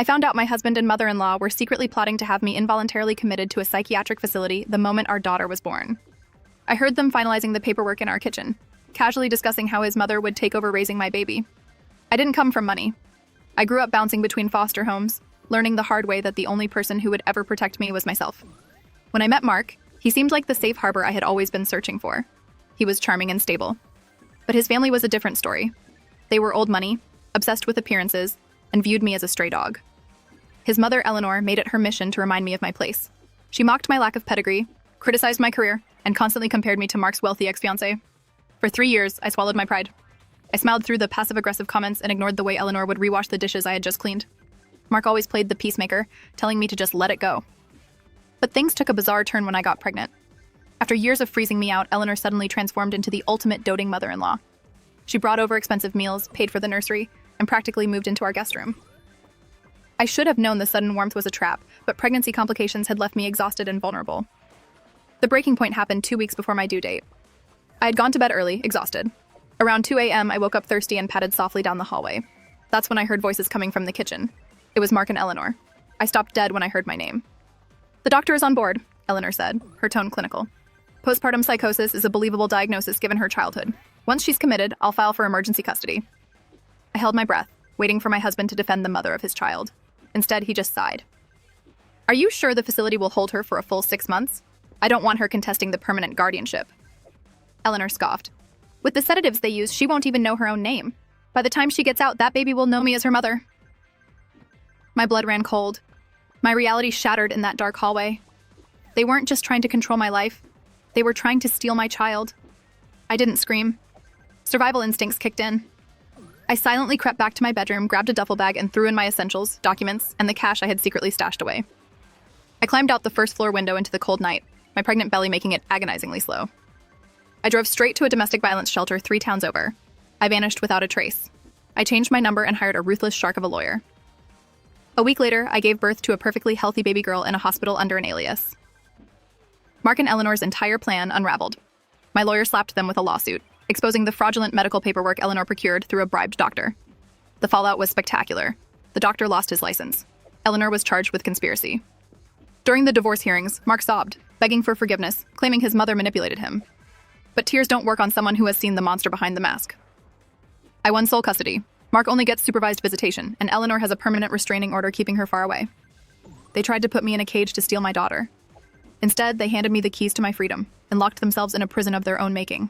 I found out my husband and mother-in-law were secretly plotting to have me involuntarily committed to a psychiatric facility the moment our daughter was born. I heard them finalizing the paperwork in our kitchen, casually discussing how his mother would take over raising my baby. I didn't come from money. I grew up bouncing between foster homes, learning the hard way that the only person who would ever protect me was myself. When I met Mark, he seemed like the safe harbor I had always been searching for. He was charming and stable. But his family was a different story. They were old money, obsessed with appearances, and viewed me as a stray dog. His mother, Eleanor, made it her mission to remind me of my place. She mocked my lack of pedigree, criticized my career, and constantly compared me to Mark's wealthy ex-fiancé. For 3 years, I swallowed my pride. I smiled through the passive-aggressive comments and ignored the way Eleanor would rewash the dishes I had just cleaned. Mark always played the peacemaker, telling me to just let it go. But things took a bizarre turn when I got pregnant. After years of freezing me out, Eleanor suddenly transformed into the ultimate doting mother-in-law. She brought over expensive meals, paid for the nursery, and practically moved into our guest room. I should have known the sudden warmth was a trap, but pregnancy complications had left me exhausted and vulnerable. The breaking point happened 2 weeks before my due date. I had gone to bed early, exhausted. Around 2 a.m., I woke up thirsty and padded softly down the hallway. That's when I heard voices coming from the kitchen. It was Mark and Eleanor. I stopped dead when I heard my name. "The doctor is on board," Eleanor said, her tone clinical. "Postpartum psychosis is a believable diagnosis given her childhood. Once she's committed, I'll file for emergency custody." I held my breath, waiting for my husband to defend the mother of his child. Instead, he just sighed. "Are you sure the facility will hold her for a full 6 months? I don't want her contesting the permanent guardianship." Eleanor scoffed. "With the sedatives they use, she won't even know her own name. By the time she gets out, that baby will know me as her mother." My blood ran cold. My reality shattered in that dark hallway. They weren't just trying to control my life. They were trying to steal my child. I didn't scream. Survival instincts kicked in. I silently crept back to my bedroom, grabbed a duffel bag, and threw in my essentials, documents, and the cash I had secretly stashed away. I climbed out the first-floor window into the cold night, my pregnant belly making it agonizingly slow. I drove straight to a domestic violence shelter 3 towns over. I vanished without a trace. I changed my number and hired a ruthless shark of a lawyer. A week later, I gave birth to a perfectly healthy baby girl in a hospital under an alias. Mark and Eleanor's entire plan unraveled. My lawyer slapped them with a lawsuit, exposing the fraudulent medical paperwork Eleanor procured through a bribed doctor. The fallout was spectacular. The doctor lost his license. Eleanor was charged with conspiracy. During the divorce hearings, Mark sobbed, begging for forgiveness, claiming his mother manipulated him. But tears don't work on someone who has seen the monster behind the mask. I won sole custody. Mark only gets supervised visitation, and Eleanor has a permanent restraining order keeping her far away. They tried to put me in a cage to steal my daughter. Instead, they handed me the keys to my freedom and locked themselves in a prison of their own making.